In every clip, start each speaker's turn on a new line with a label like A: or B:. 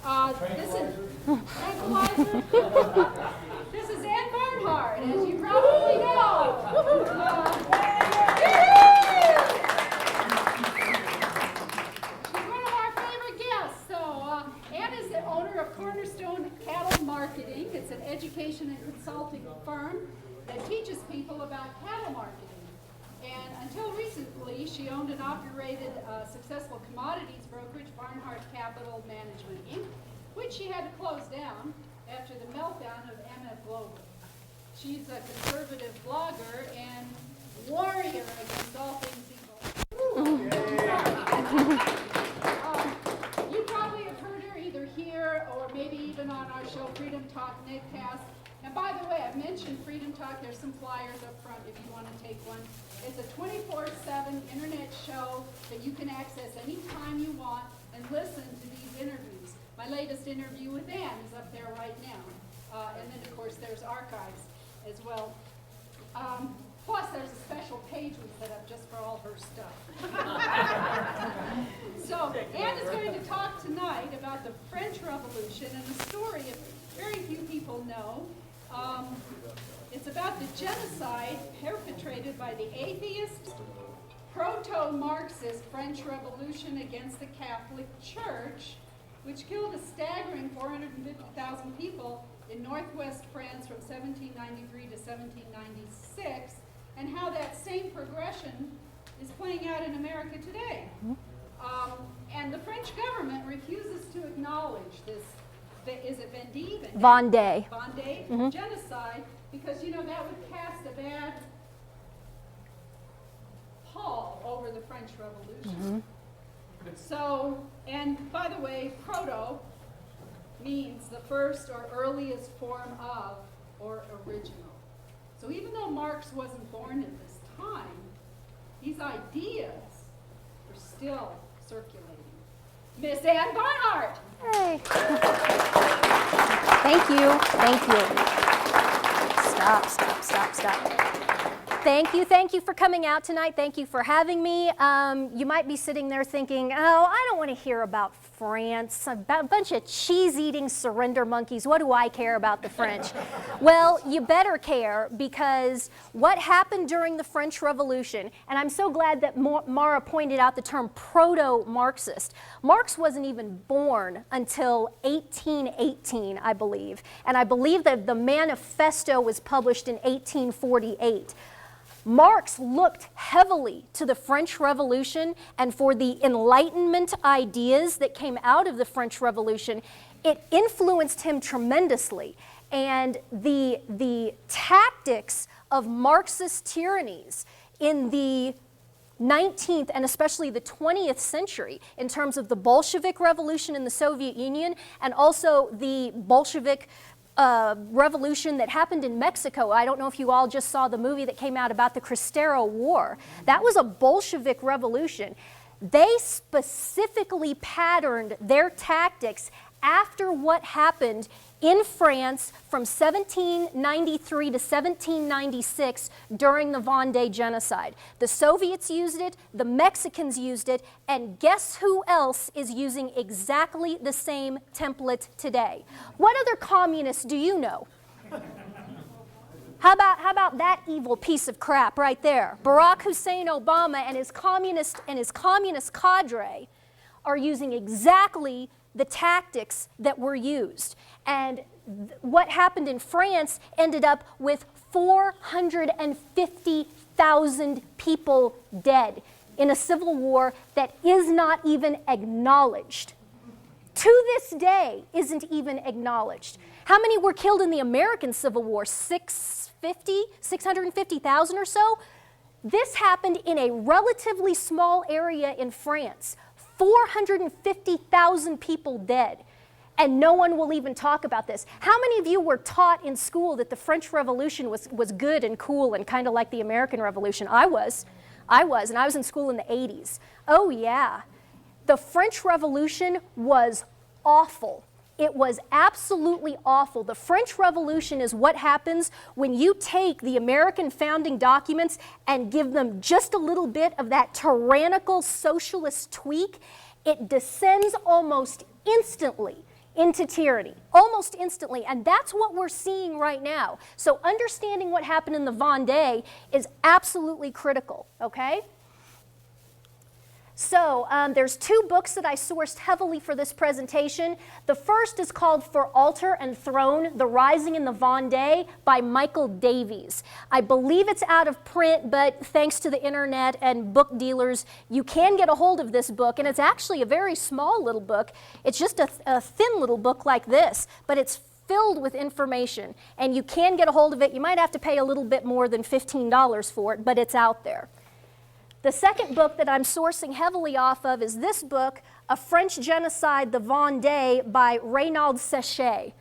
A: This is tranquilizer. This is AnnBarnhardt, as you probably know. She's one of our favorite guests. So Ann is the owner of Cornerstone Cattle Marketing. It's an education and consulting firm that teaches people about cattle marketing. And until recently, she owned and operated a successful commodities brokerage, Barnhardt Capital Management, Inc., which she had to close down after the meltdown of MF Global. She's a conservative blogger and warrior against all things evil. You probably have heard her either here or maybe even on our show, Freedom Talk Nightcast. And by the way, I've mentioned Freedom Talk. There's some flyers up front if you want to take one. It's a 24/7 internet show that you can access anytime you want and listen to these interviews. My latest interview with Ann is up there right now. And then, of course, there's archives as well. Plus, there's a special page we set up just for all her stuff. So, Ann is going to talk tonight about the French Revolution and a story that very few people know. It's about the genocide perpetrated by the atheist, proto-Marxist French Revolution against the Catholic Church, which killed a staggering 450,000 people in northwest France from 1793 to 1796, and how that same progression is playing out in America today. And the French government refuses to acknowledge this, is it Vendee?
B: Vendee.
A: Vendee genocide, because, you know, that would cast a bad pall over the French Revolution. So, and by the way, proto means the first or earliest form of or original. So even though Marx wasn't born at this time, these ideas are still circulating. Miss AnnBarnhardt.
B: Hey. Thank you. Thank you. Stop. Thank you for coming out tonight. Thank you for having me. You might be sitting there thinking, oh, I don't want to hear about France, a bunch of cheese-eating surrender monkeys. What do I care about the French? Well, you better care, because what happened during the French Revolution, and I'm so glad that Mara pointed out the term proto-Marxist. Marx wasn't even born until 1818, I believe, and I believe that the manifesto was published in 1848. Marx looked heavily to the French Revolution and for the Enlightenment ideas that came out of the French Revolution. It influenced him tremendously. And the tactics of Marxist tyrannies in the 19th and especially the 20th century, in terms of the Bolshevik Revolution in the Soviet Union and also the Bolshevik revolution that happened in Mexico. I don't know if you all just saw the movie that came out about the Cristero War. That was a Bolshevik revolution. They specifically patterned their tactics after what happened in France from 1793 to 1796 during the Vendee Genocide. The Soviets used it, the Mexicans used it, and guess who else is using exactly the same template today? What other communists do you know? How about that evil piece of crap right there? Barack Hussein Obama and his communist cadre are using exactly the tactics that were used. And what happened in France ended up with 450,000 people dead in a civil war that is not even acknowledged. To this day, isn't even acknowledged. How many were killed in the American Civil War? 650,000 or so? This happened in a relatively small area in France. 450,000 people dead, and no one will even talk about this. How many of you were taught in school that the French Revolution was good and cool and kind of like the American Revolution? I was, and I was in school in the 80s. Oh yeah, the French Revolution was awful. It was absolutely awful. The French Revolution is what happens when you take the American founding documents and give them just a little bit of that tyrannical socialist tweak. It descends almost instantly into tyranny, almost instantly, and that's what we're seeing right now. So understanding what happened in the Vendee is absolutely critical, okay? So there's two books that I sourced heavily for this presentation. The first is called For Altar and Throne, The Rising in the Vendee by Michael Davies. I believe it's out of print, but thanks to the internet and book dealers, you can get a hold of this book, and it's actually a very small little book. It's just a thin little book like this, but it's filled with information, and you can get a hold of it. You might have to pay a little bit more than $15 for it, but it's out there. The second book that I'm sourcing heavily off of is this book, A French Genocide, The Vendee by Reynald Séché.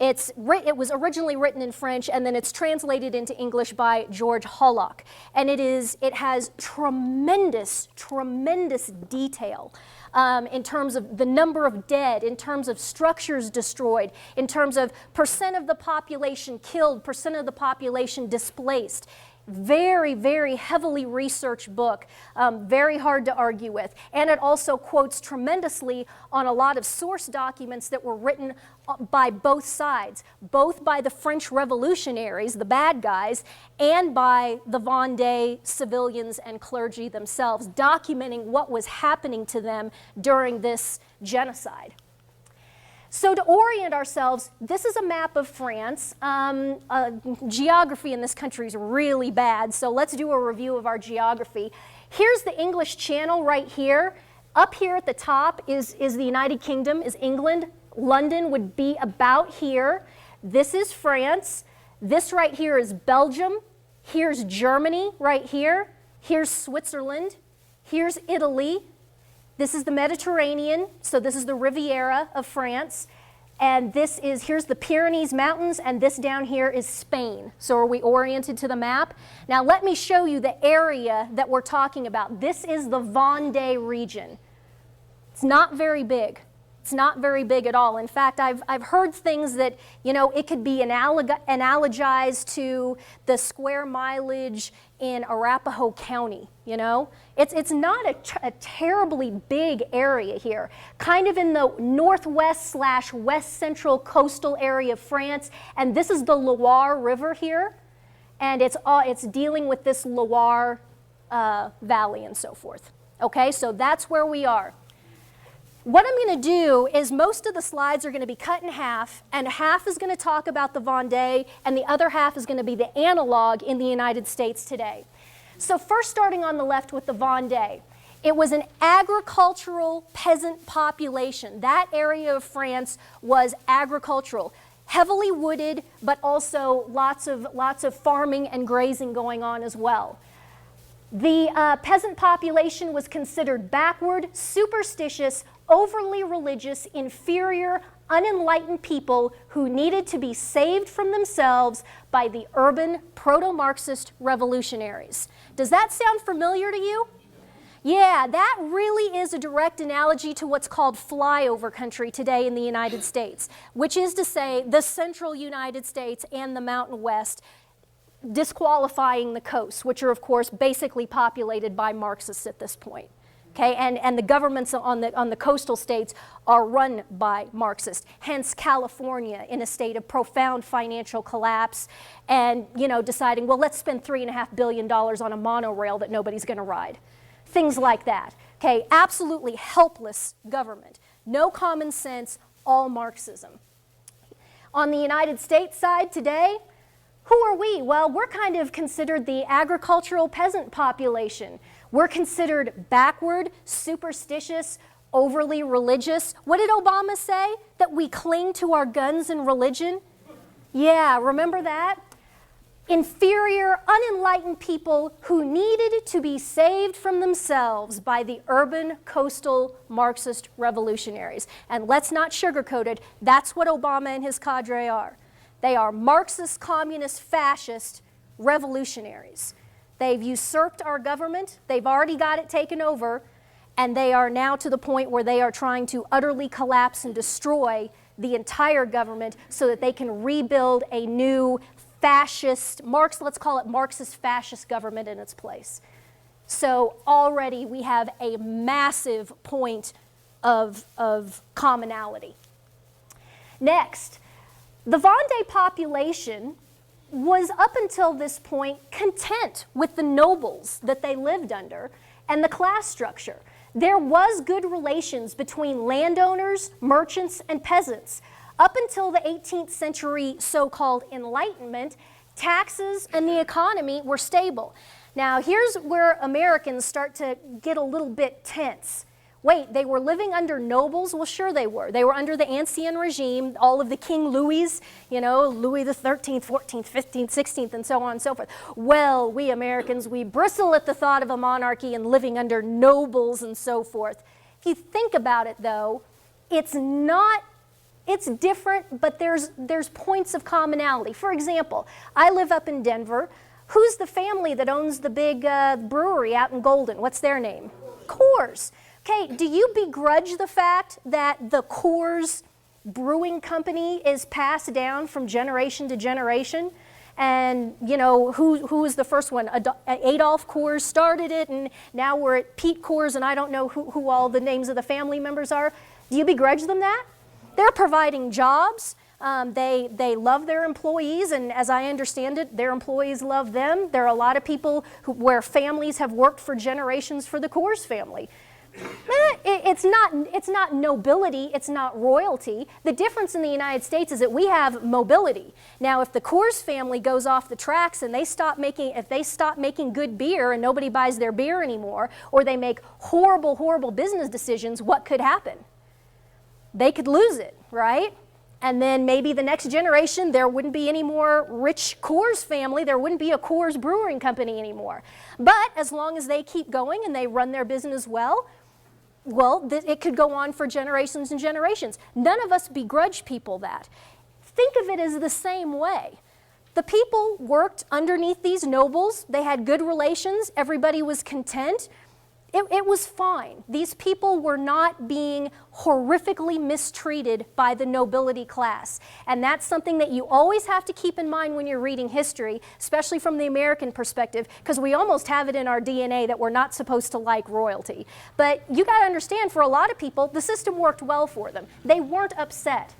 B: It was originally written in French, and then it's translated into English by George Hollock. And it has tremendous, tremendous detail in terms of the number of dead, in terms of structures destroyed, in terms of percent of the population killed, percent of the population displaced. Very, very heavily researched book, very hard to argue with. And it also quotes tremendously on a lot of source documents that were written by both sides, both by the French revolutionaries, the bad guys, and by the Vendee civilians and clergy themselves, documenting what was happening to them during this genocide. So to orient ourselves, this is a map of France. Geography in this country is really bad, so let's do a review of our geography. Here's the English Channel right here. Up here at the top is the United Kingdom, is England. London would be about here. This is France. This right here is Belgium. Here's Germany right here. Here's Switzerland. Here's Italy. This is the Mediterranean, so this is the Riviera of France. And here's the Pyrenees Mountains, and this down here is Spain. So are we oriented to the map? Now let me show you the area that we're talking about. This is the Vendee region. It's not very big. It's not very big at all. In fact, I've heard things that, it could be analogized to the square mileage in Arapahoe County, It's not a terribly big area here. Kind of in the northwest/west central coastal area of France, and this is the Loire River here, and it's dealing with this Loire Valley and so forth. Okay, so that's where we are. What I'm going to do is most of the slides are going to be cut in half, and half is going to talk about the Vendee, and the other half is going to be the analog in the United States today. So first, starting on the left with the Vendee. It was an agricultural peasant population. That area of France was agricultural, heavily wooded, but also lots of farming and grazing going on as well. The peasant population was considered backward, superstitious, overly religious, inferior, unenlightened people who needed to be saved from themselves by the urban proto-Marxist revolutionaries. Does that sound familiar to you? Yeah, that really is a direct analogy to what's called flyover country today in the United States, which is to say the central United States and the Mountain West, disqualifying the coasts, which are, of course, basically populated by Marxists at this point. Okay, and the governments on the coastal states are run by Marxists. Hence, California in a state of profound financial collapse, and deciding, well, let's spend $3.5 billion on a monorail that nobody's going to ride. Things like that. Okay, absolutely helpless government. No common sense, all Marxism. On the United States side today, who are we? Well, we're kind of considered the agricultural peasant population. We're considered backward, superstitious, overly religious. What did Obama say? That we cling to our guns and religion? Yeah, remember that? Inferior, unenlightened people who needed to be saved from themselves by the urban, coastal, Marxist revolutionaries. And let's not sugarcoat it, that's what Obama and his cadre are. They are Marxist, communist, fascist revolutionaries. They've usurped our government, they've already got it taken over, and they are now to the point where they are trying to utterly collapse and destroy the entire government so that they can rebuild a new fascist, let's call it Marxist fascist government in its place. So already we have a massive point of commonality. Next, the Vendee population was up until this point content with the nobles that they lived under and the class structure. There was good relations between landowners, merchants, and peasants. Up until the 18th century so-called Enlightenment, taxes and the economy were stable. Now, here's where Americans start to get a little bit tense. Wait, they were living under nobles? Well, sure they were. They were under the Ancien regime, all of the King Louis, you know, Louis the 13th, 14th, 15th, 16th, and so on and so forth. Well, we Americans, we bristle at the thought of a monarchy and living under nobles and so forth. If you think about it, though, it's different, but there's points of commonality. For example, I live up in Denver. Who's the family that owns the big brewery out in Golden? What's their name? Coors. Okay, do you begrudge the fact that the Coors Brewing Company is passed down from generation to generation? And, you know, who was the first one? Adolph Coors started it, and now we're at Pete Coors, and I don't know who all the names of the family members are. Do you begrudge them that? They're providing jobs. They love their employees, and as I understand it, their employees love them. There are a lot of people where families have worked for generations for the Coors family. It's not nobility, it's not royalty. The difference in the United States is that we have mobility. Now, if the Coors family goes off the tracks and if they stop making good beer and nobody buys their beer anymore, or they make horrible, horrible business decisions, what could happen? They could lose it, right? And then maybe the next generation, there wouldn't be any more rich Coors family. There wouldn't be a Coors Brewing Company anymore. But as long as they keep going and they run their business well, it could go on for generations and generations. None of us begrudge people that. Think of it as the same way. The people worked underneath these nobles. They had good relations. Everybody was content. It was fine. These people were not being horrifically mistreated by the nobility class. And that's something that you always have to keep in mind when you're reading history, especially from the American perspective, because we almost have it in our DNA that we're not supposed to like royalty. But you got to understand, for a lot of people, the system worked well for them. They weren't upset.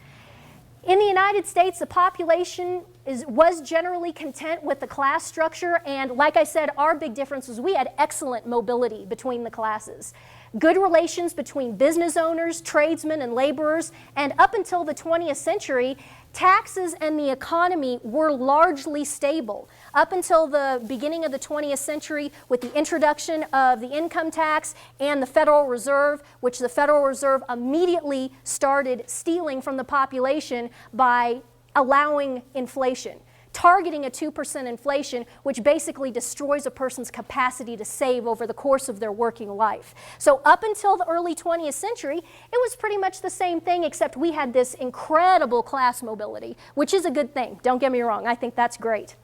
B: In the United States, the population was generally content with the class structure, and like I said, our big difference was we had excellent mobility between the classes. Good relations between business owners, tradesmen, and laborers, and up until the 20th century, taxes and the economy were largely stable. Up until the beginning of the 20th century, with the introduction of the income tax and the Federal Reserve, which the Federal Reserve immediately started stealing from the population by allowing inflation, targeting a 2% inflation, which basically destroys a person's capacity to save over the course of their working life. So up until the early 20th century, it was pretty much the same thing, except we had this incredible class mobility, which is a good thing. Don't get me wrong, I think that's great.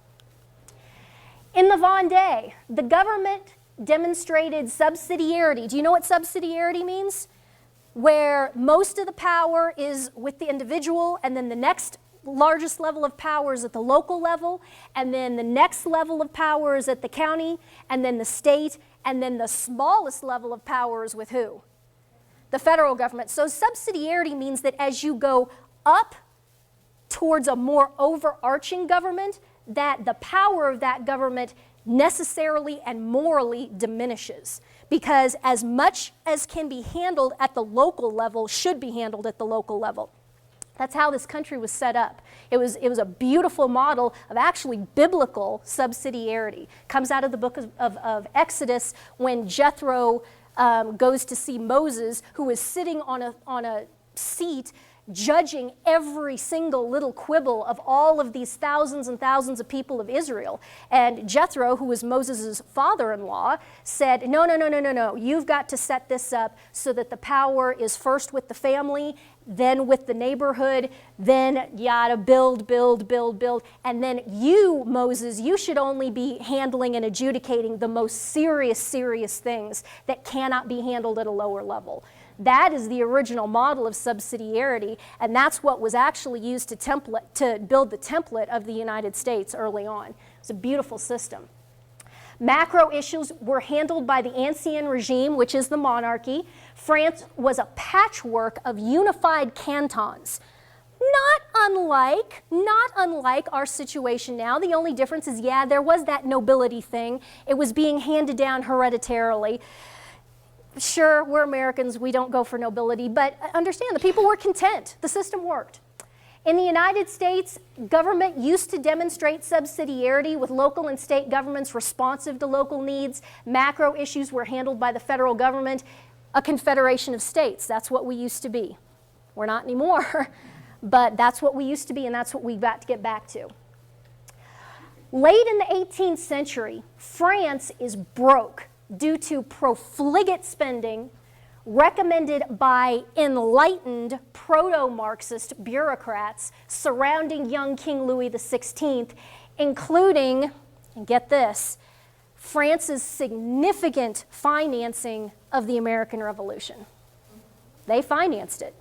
B: In the Vendee, the government demonstrated subsidiarity. Do you know what subsidiarity means? Where most of the power is with the individual, and then the next largest level of power is at the local level, and then the next level of power is at the county, and then the state, and then the smallest level of power is with who? The federal government. So subsidiarity means that as you go up towards a more overarching government, that the power of that government necessarily and morally diminishes, because as much as can be handled at the local level should be handled at the local level. That's how this country was set up. It was a beautiful model of actually biblical subsidiarity. Comes out of the book of Exodus, when Jethro goes to see Moses, who is sitting on a seat judging every single little quibble of all of these thousands and thousands of people of Israel. And Jethro, who was Moses' father-in-law, said, no, you've got to set this up so that the power is first with the family, then with the neighborhood, then you gotta build, and then you, Moses, you should only be handling and adjudicating the most serious things that cannot be handled at a lower level. That is the original model of subsidiarity, and that's what was actually used to build the template of the United States early on. It's a beautiful system. Macro issues were handled by the Ancien regime, which is the monarchy. France was a patchwork of unified cantons. Not unlike our situation now. The only difference is, yeah, there was that nobility thing. It was being handed down hereditarily. Sure, we're Americans, we don't go for nobility, but understand, the people were content. The system worked. In the United States, government used to demonstrate subsidiarity with local and state governments responsive to local needs. Macro issues were handled by the federal government, a confederation of states. That's what we used to be. We're not anymore, but that's what we used to be, and that's what we've got to get back to. Late in the 18th century, France is broke due to profligate spending recommended by enlightened proto-Marxist bureaucrats surrounding young King Louis XVI, including, and get this, France's significant financing of the American Revolution. They financed it,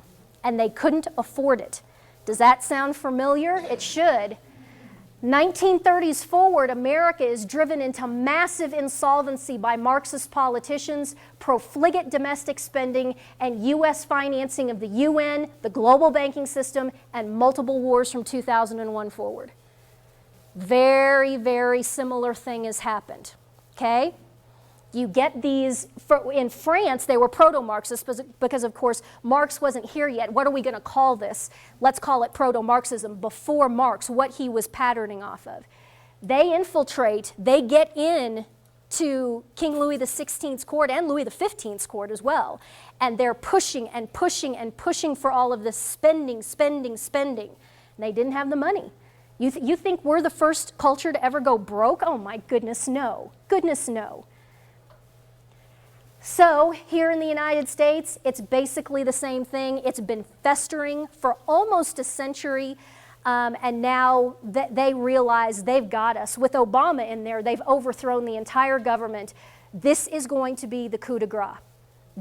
B: and they couldn't afford it. Does that sound familiar? It should. 1930s forward, America is driven into massive insolvency by Marxist politicians, profligate domestic spending, and U.S. financing of the UN, the global banking system, and multiple wars from 2001 forward. Very, very similar thing has happened, okay? You get these, in France, they were proto-Marxists because, of course, Marx wasn't here yet. What are we going to call this? Let's call it proto-Marxism, before Marx, what he was patterning off of. They infiltrate, they get in to King Louis XVI's court and Louis XV's court as well. And they're pushing and pushing and pushing for all of this spending. And they didn't have the money. You think we're the first culture to ever go broke? Oh my goodness, no. Goodness, no. So here in the United States, it's basically the same thing. It's been festering for almost a century, and now they realize they've got us. With Obama in there, they've overthrown the entire government. This is going to be the coup de grace.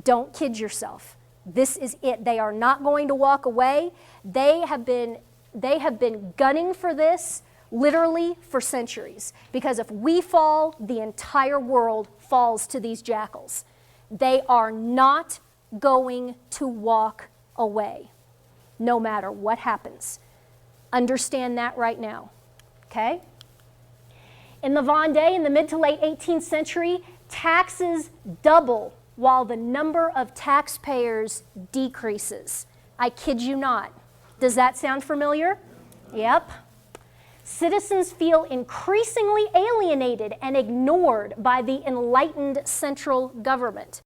B: Don't kid yourself. This is it. They are not going to walk away. They have been gunning for this literally for centuries, because if we fall, the entire world falls to these jackals. They are not going to walk away, no matter what happens. Understand that right now, okay? In the Vendee, in the mid to late 18th century, taxes double while the number of taxpayers decreases. I kid you not. Does that sound familiar? Yep. Citizens feel increasingly alienated and ignored by the enlightened central government.